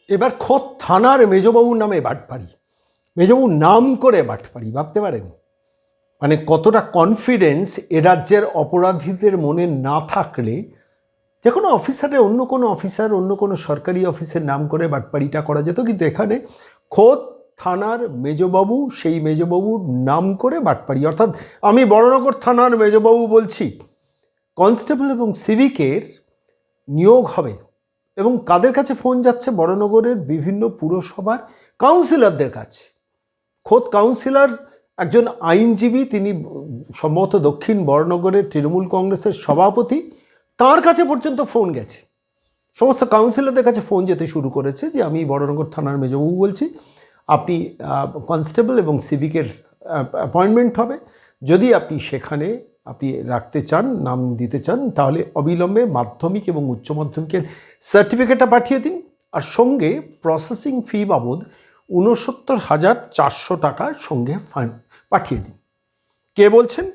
এবার খোদ থানার মেজবাবুর নামে বাটপাড়ি, মেজবাবুর নাম করে বাটপাড়ি, ভাবতে পারেন মানে কতটা কনফিডেন্স এ রাজ্যের অপরাধীদের মনে না থাকলে যে কোনো অফিসারের অন্য কোনো অফিসার অন্য কোনো সরকারি অফিসের নাম করে বাটপাড়িটা করা যেত, কিন্তু এখানে খোদ থানার মেজবাবু, সেই মেজবাবুর নাম করে বাটপাড়ি। অর্থাৎ আমি বড়নগর থানার মেজবাবু বলছি, কনস্টেবল এবং সিভিকের নিয়োগ হবে এবং কাদের কাছে ফোন যাচ্ছে? বড়নগরের বিভিন্ন পুরসভার কাউন্সিলরদের কাছে। খোদ কাউন্সিলর একজন আইনজীবী, তিনি সম্ভবত দক্ষিণ বড়নগরের তৃণমূল কংগ্রেসের সভাপতি, তার কাছে পর্যন্ত ফোন গেছে। সমস্ত কাউন্সিলরদের কাছে ফোন যেতে শুরু করেছে যে আমি বড়নগর থানার মেজবাবু বলছি, আপনি কনস্টেবল এবং সিভিকের অ্যাপয়েন্টমেন্ট হবে, যদি আপনি সেখানে আপনি রাখতে চান, নাম দিতে চান, তাহলে অবিলম্বে মাধ্যমিক এবং উচ্চ মাধ্যমিকের সার্টিফিকেটটা পাঠিয়ে দিন, আর সঙ্গে প্রসেসিং ফি বাবদ ৬৯,৪০০ টাকা সঙ্গে পাঠিয়ে দিন। কে বলছেন?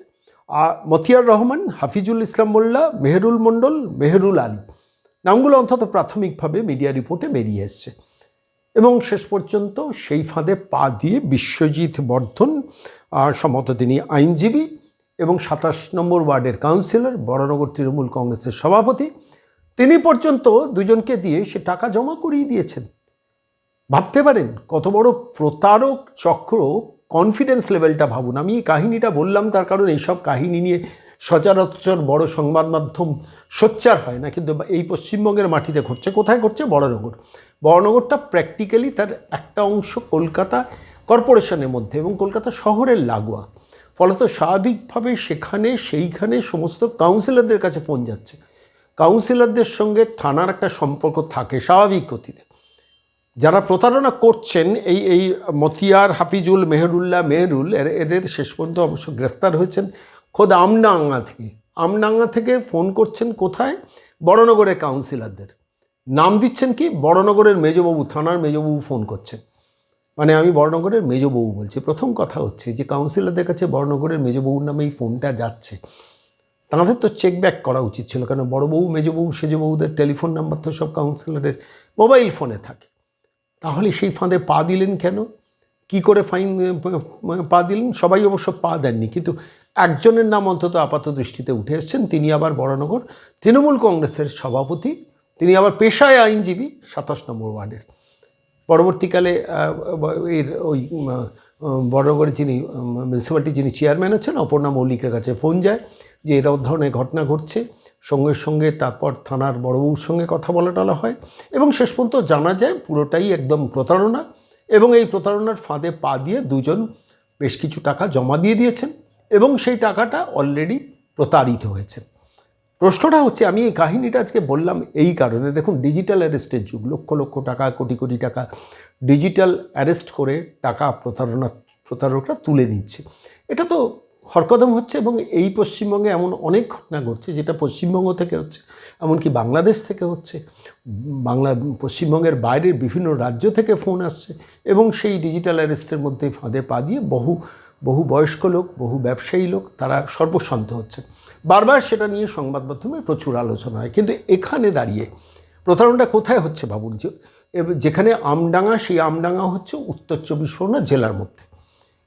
মতিয়ার রহমান, হাফিজুল ইসলাম মোল্লা, মেহেরুল মণ্ডল, মেহেরুল আলী, নামগুলো অন্তত প্রাথমিকভাবে মিডিয়া রিপোর্টে বেরিয়ে এসছে। এবং শেষ পর্যন্ত সেই ফাঁদে পা দিয়ে বিশ্বজিৎ বর্ধন, সম্ভবত তিনি আইনজীবী এবং ২৭ নম্বর ওয়ার্ডের কাউন্সিলর, বড়নগর তৃণমূল কংগ্রেসের সভাপতি, তিনি পর্যন্ত দুজনকে দিয়ে সে টাকা জমা করিয়ে দিয়েছেন। ভাবতে পারেন কত বড় প্রতারক চক্র, কনফিডেন্স লেভেলটা ভাবুন। আমি এই কাহিনিটা বললাম তার কারণ এইসব কাহিনী নিয়ে সচরাচর বড় সংবাদ মাধ্যম সোচ্চার হয় না, কিন্তু এই পশ্চিমবঙ্গের মাটিতে ঘটছে। কোথায় ঘটছে? বড়নগর। বড়নগরটা প্র্যাকটিক্যালি তার একটা অংশ কলকাতা কর্পোরেশনের মধ্যে এবং কলকাতা শহরের লাগোয়া, ফলত স্বাভাবিকভাবে সেইখানে সমস্ত কাউন্সিলরদের কাছে ফোন যাচ্ছে। কাউন্সিলরদের সঙ্গে থানার একটা সম্পর্ক থাকে স্বাভাবিক গতিতে। যারা প্রতারণা করছেন এই মতিয়ার, হাফিজুল, মেহেরুল, এদের শেষ পর্যন্ত অবশ্য গ্রেফতার হয়েছেন খোদ আমডাঙ্গা থেকে ফোন করছেন কোথায়? বড়নগরের কাউন্সিলরদের নাম দিচ্ছেন কি? বড়নগরের মেজবাবু, থানার মেজবাবু ফোন করছেন। মানে আমি বড়নগরের মেজবাবু বলছি। প্রথম কথা হচ্ছে যে কাউন্সিলরদের কাছে বড়নগরের মেজবাবুর নামে এই ফোনটা যাচ্ছে, তাদের তো চেক ব্যাক করা উচিত ছিল, কারণ বড়বাবু, মেজবাবু, সেজবাবুদের টেলিফোন নাম্বার তো সব কাউন্সিলরের মোবাইল ফোনে থাকে। তাহলে সেই ফাঁদে পা দিলেন কেন? কি করে পা দিলেন? সবাই অবশ্য পা দেননি, কিন্তু একজনের নাম অন্তত আপাত দৃষ্টিতে উঠে এসছেন। তিনি আবার বড়নগর তৃণমূল কংগ্রেসের সভাপতি, তিনি আবার পেশায় আইনজীবী, ২৭ নম্বর ওয়ার্ডের। পরবর্তীকালে এর ওই বড়নগরে যিনি মিউনিসিপ্যালিটি যিনি চেয়ারম্যান আছেন, অপর্ণা মল্লিকের কাছে ফোন যায় যে এরকম ধরনের ঘটনা ঘটছে। সঙ্গে সঙ্গে তারপর থানার বড়বাবুর সঙ্গে কথা বলা হয় এবং শেষ পর্যন্ত জানা যায় পুরোটাই একদম প্রতারণা, এবং এই প্রতারণার ফাঁদে পা দিয়ে দুজন বেশ কিছু টাকা জমা দিয়ে দিয়েছেন এবং সেই টাকাটা অলরেডি প্রতারিত হয়েছে। প্রশ্নটা হচ্ছে, আমি এই কাহিনিটা আজকে বললাম এই কারণে, দেখুন ডিজিটাল অ্যারেস্টের যুগ, লক্ষ লক্ষ টাকা, কোটি কোটি টাকা ডিজিটাল অ্যারেস্ট করে টাকা প্রতারকরা তুলে নিচ্ছে। এটা তো হরকদম হচ্ছে এবং এই পশ্চিমবঙ্গে এমন অনেক ঘটনা ঘটছে যেটা পশ্চিমবঙ্গ থেকে হচ্ছে, এমনকি বাংলাদেশ থেকে হচ্ছে, পশ্চিমবঙ্গের বাইরের বিভিন্ন রাজ্য থেকে ফোন আসছে এবং সেই ডিজিটাল অ্যারেস্টের মধ্যে ফাঁদে পা দিয়ে বহু বয়স্ক লোক, বহু ব্যবসায়ী লোক তারা সর্বশান্ত হচ্ছে। বারবার সেটা নিয়ে সংবাদ মাধ্যমে প্রচুর আলোচনা হয়, কিন্তু এখানে দাঁড়িয়ে প্রতারণাটা কোথায় হচ্ছে ভাবুন। যেখানে আমডাঙ্গা, সেই আমডাঙ্গা হচ্ছে উত্তর ২৪ পরগনা জেলার মধ্যে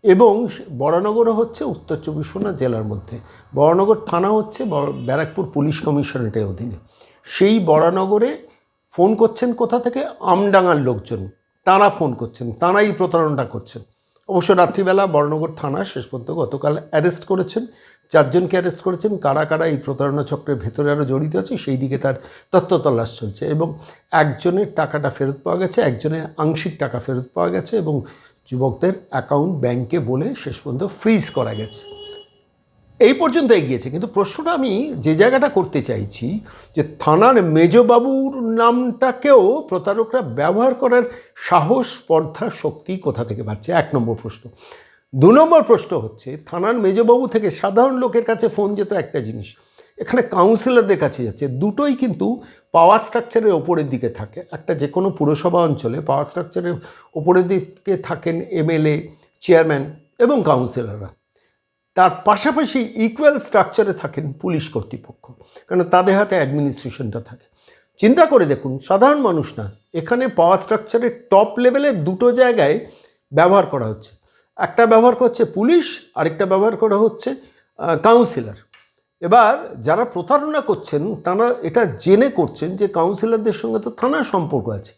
এবং বরানগরও হচ্ছে উত্তর ২৪ পরগনা জেলার মধ্যে। বরানগর থানা হচ্ছে ব্যারাকপুর পুলিশ কমিশনারেটের অধীনে। সেই বরানগরে ফোন করছেন কোথা থেকে? আমডাঙ্গার লোকজন, তাঁরা ফোন করছেন, তাঁরাই প্রতারণাটা করছেন। অবশ্য রাত্রিবেলা বরানগর থানা শেষ পর্যন্ত গতকাল অ্যারেস্ট করেছেন, ৪ জনকে অ্যারেস্ট করেছেন। কারা কারা এই প্রতারণা চক্রের ভেতরে আরও জড়িত আছে সেই দিকে তার তথ্য তল্লাশ চলছে এবং একজনের টাকাটা ফেরত পাওয়া গেছে, একজনের আংশিক টাকা ফেরত পাওয়া গেছে এবং যুবকদের অ্যাকাউন্ট ব্যাংকে বলে শেষ পর্যন্ত ফ্রিজ করা গেছে। এই পর্যন্ত এগিয়েছে, কিন্তু প্রশ্নটা আমি যে জায়গাটা করতে চাইছি যে থানার মেজবাবুর নামটাকেও প্রতারকরা ব্যবহার করার সাহস, স্পর্ধা, শক্তি কোথা থেকে পাচ্ছে? ১ নম্বর প্রশ্ন। ২ নম্বর প্রশ্ন হচ্ছে, থানার মেজবাবু থেকে সাধারণ লোকের কাছে ফোন যেত একটা জিনিস, এখানে কাউন্সিলরদের কাছে যাচ্ছে। দুটোই কিন্তু পাওয়ার স্ট্রাকচারের ওপরের দিকে থাকে। একটা যে কোনো পুরসভা অঞ্চলে পাওয়ার স্ট্রাকচারের ওপরের দিকে থাকেন এমএলএ, চেয়ারম্যান এবং কাউন্সিলররা। তার পাশাপাশি ইকুয়াল স্ট্রাকচারে থাকেন পুলিশ কর্তৃপক্ষ, কারণ তাদের হাতে অ্যাডমিনিস্ট্রেশনটা থাকে। চিন্তা করে দেখুন, সাধারণ মানুষ না, এখানে পাওয়ার স্ট্রাকচারের টপ লেভেলের দুটো জায়গায় ব্যবহার করা হচ্ছে। একটা ব্যবহার করছে পুলিশ, আরেকটা ব্যবহার করা হচ্ছে কাউন্সিলর। এবার যারা প্রতারণা করছেন তারা এটা জেনে করছেন যে কাউন্সিলরদের সঙ্গে তো থানার সম্পর্ক আছে।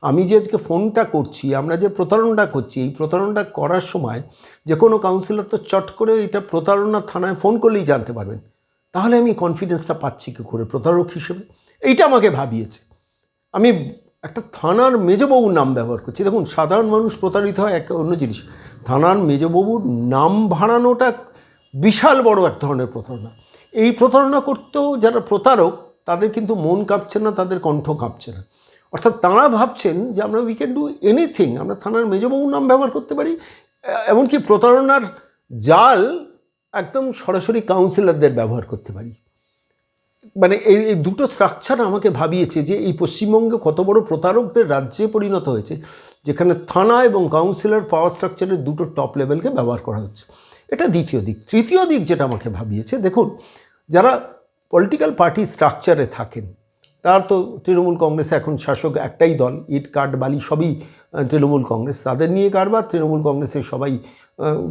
আমি যে আজকে ফোনটা করছি, আমরা যে প্রতারণাটা করছি, এই প্রতারণাটা করার সময় যে কোনো কাউন্সিলর তো চট করে এটা প্রতারণা থানায় ফোন করলেই জানতে পারবেন। তাহলে আমি কনফিডেন্সটা পাচ্ছি কী করে প্রতারক হিসেবে? এইটা আমাকে ভাবিয়েছে। আমি একটা থানার মেজবাবুর নাম ব্যবহার করছি। দেখুন, সাধারণ মানুষ প্রতারিত হয় এক অন্য জিনিস, থানার মেজবাবুর নাম ভাড়ানোটা বিশাল বড় এক ধরনের প্রতারণা। এই প্রতারণা করতেও যারা প্রতারক তাদের কিন্তু মন কাঁপছে না, তাদের কণ্ঠ কাঁপছে না। অর্থাৎ তাঁরা ভাবছেন যে আমরা উই ক্যান ডু এনিথিং, আমরা থানার মেজবাবুর নাম ব্যবহার করতে পারি। এমনকি প্রতারণার জাল একদম সরাসরি কাউন্সিলরদের ব্যবহার করতে পারি। মানে এই দুটো স্ট্রাকচার আমাকে ভাবিয়েছে যে এই পশ্চিমবঙ্গে কত বড় প্রতারকদের রাজ্যে পরিণত হয়েছে, যেখানে থানা এবং কাউন্সিলর পাওয়ার স্ট্রাকচারের দুটো টপ লেভেলকে ব্যবহার করা হচ্ছে। এটা দ্বিতীয় দিক। তৃতীয় দিক যেটা আমাকে ভাবিয়েছে, দেখুন, যারা পলিটিক্যাল পার্টি স্ট্রাকচারে থাকেন, তার তো তৃণমূল কংগ্রেসে এখন শাসক একটাই দল, ইট কাঠ বালি সবই তৃণমূল কংগ্রেস, তাদের নিয়ে কারবার। তৃণমূল কংগ্রেসের সবাই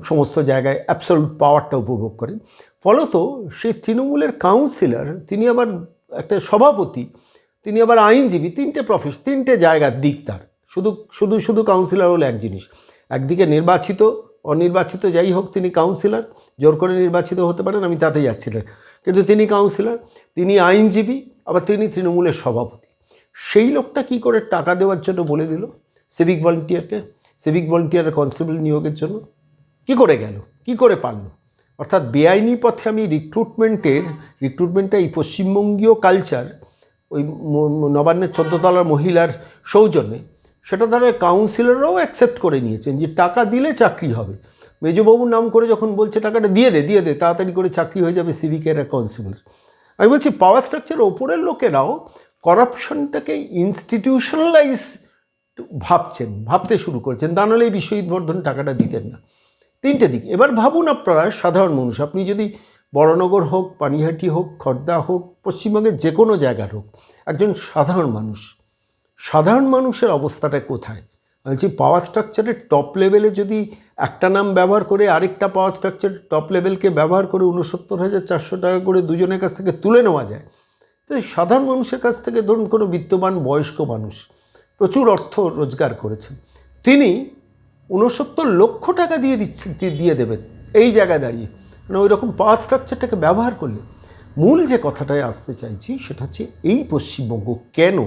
সমস্ত জায়গায় অ্যাবসলিউট পাওয়ারটা উপভোগ করেন। ফলত সেই তৃণমূলের কাউন্সিলর, তিনি আবার একটা সভাপতি, তিনি আবার আইনজীবী, তিনটে জায়গার দিক তার। শুধু কাউন্সিলর হলো এক জিনিস, একদিকে নির্বাচিত অনির্বাচিত যাই হোক তিনি কাউন্সিলর, জোর করে নির্বাচিত হতে পারেন, আমি তাতেই যাচ্ছি না, কিন্তু তিনি কাউন্সিলর, তিনি আইনজীবী, আবার তিনি তৃণমূলের সভাপতি। সেই লোকটা কি করে টাকা দেওয়ার জন্য বলে দিল সিভিক ভলেন্টিয়ারের কনস্টেবল নিয়োগের জন্য? কি করে গেল, কি করে পারল? অর্থাৎ বেআইনি পথে আমি রিক্রুটমেন্টটা এই পশ্চিমবঙ্গীয় কালচার, ওই নবান্নের 14 তলার মহিলার সৌজন্যে, সেটা তারা কাউন্সিলররাও অ্যাকসেপ্ট করে নিয়েছেন যে টাকা দিলে চাকরি হবে। মেজবাবুর নাম করে যখন বলছে টাকাটা দিয়ে দে তাড়াতাড়ি করে চাকরি হয়ে যাবে সিভিকের আর কনস্টেবল। আমি বলছি পাওয়ার স্ট্রাকচার ওপরের লোকেরাও করাপশনটাকে ইনস্টিটিউশনালাইজ ভাবতে শুরু করেছেন, তা নাহলে এই বিশ্বজিৎ বর্ধন টাকাটা দিতেন না। তিনটে দিক। এবার ভাবুন আপনারা সাধারণ মানুষ, আপনি যদি বড়নগর হোক, পানিহাটি হোক, খড়দা হোক, পশ্চিমবঙ্গের যে কোনো জায়গার হোক, একজন সাধারণ মানুষের অবস্থাটা কোথায়? বলছি পাওয়ার স্ট্রাকচারের টপ লেভেলে যদি একটা নাম ব্যবহার করে আরেকটা পাওয়ার স্ট্রাকচার টপ লেভেলকে ব্যবহার করে 69,400 টাকা করে দুজনের কাছ থেকে তুলে নেওয়া যায়, তো সাধারণ মানুষের কাছ থেকে ধরুন কোনো বিত্তবান বয়স্ক মানুষ প্রচুর অর্থ রোজগার করেছেন, তিনি 69 লক্ষ টাকা দিয়ে দেবেন এই জায়গায় দাঁড়িয়ে, মানে ওই রকম পাওয়ার স্ট্রাকচারটাকে ব্যবহার করলে। মূল যে কথাটায় আসতে চাইছি সেটা হচ্ছে এই পশ্চিমবঙ্গ কেন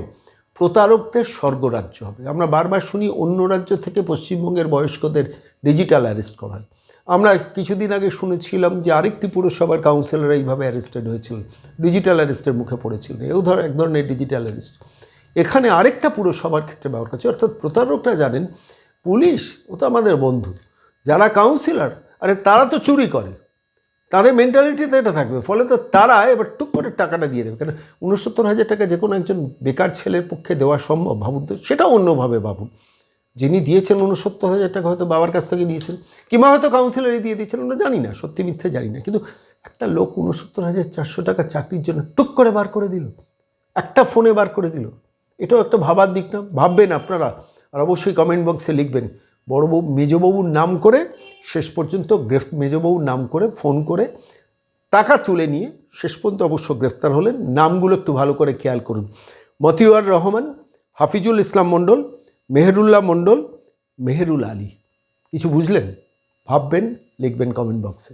প্রতারকদের স্বর্গরাজ্য হবে? আমরা বারবার শুনি অন্য রাজ্য থেকে পশ্চিমবঙ্গের বয়স্কদের ডিজিটাল অ্যারেস্ট করা হয়। আমরা কিছুদিন আগে শুনেছিলাম যে আরেকটি পুরসভার কাউন্সিলর এইভাবে অ্যারেস্টেড হয়েছিল, ডিজিটাল অ্যারেস্টের মুখে পড়েছিল। এক ধরনের ডিজিটাল অ্যারেস্ট এখানে আরেকটা পুরসভার ক্ষেত্রে ব্যবহার করছে। অর্থাৎ প্রতারকরা জানেন পুলিশ ও তো আমাদের বন্ধু, যারা কাউন্সিলর আরে তারা তো চুরি করে, তাদের মেন্টালিটিতে এটা থাকবে, ফলে তো তারা এবার টুক করে টাকাটা দিয়ে দেবে। কেন 69,000 টাকা যে কোনো একজন বেকার ছেলের পক্ষে দেওয়া সম্ভব? ভাবুন তো, সেটাও অন্যভাবে ভাবুন। যিনি দিয়েছেন 69,000 টাকা হয়তো বাবার কাছ থেকে নিয়েছেন, কিংবা হয়তো কাউন্সিলরই দিয়ে দিয়েছেন, আমরা জানি না, সত্যি মিথ্যে জানি না। কিন্তু একটা লোক 69,400 টাকা চাকরির জন্য টুক করে বার করে দিল, একটা ফোনে বার করে দিল। এটাও একটা ভাবার দিক না? ভাববেন আপনারা, আর অবশ্যই কমেন্ট বক্সে লিখবেন। মেজবাবুর নাম করে শেষ পর্যন্ত মেজবাবুর নাম করে ফোন করে টাকা তুলে নিয়ে শেষ পর্যন্ত অবশ্য গ্রেফতার হলেন। নামগুলো একটু ভালো করে খেয়াল করুন: মতিউর রহমান, হাফিজুল ইসলাম মণ্ডল, মেহেরুল্লাহ মণ্ডল, মেহেরুল আলী। কিছু বুঝলেন? ভাববেন, লিখবেন কমেন্ট বক্সে।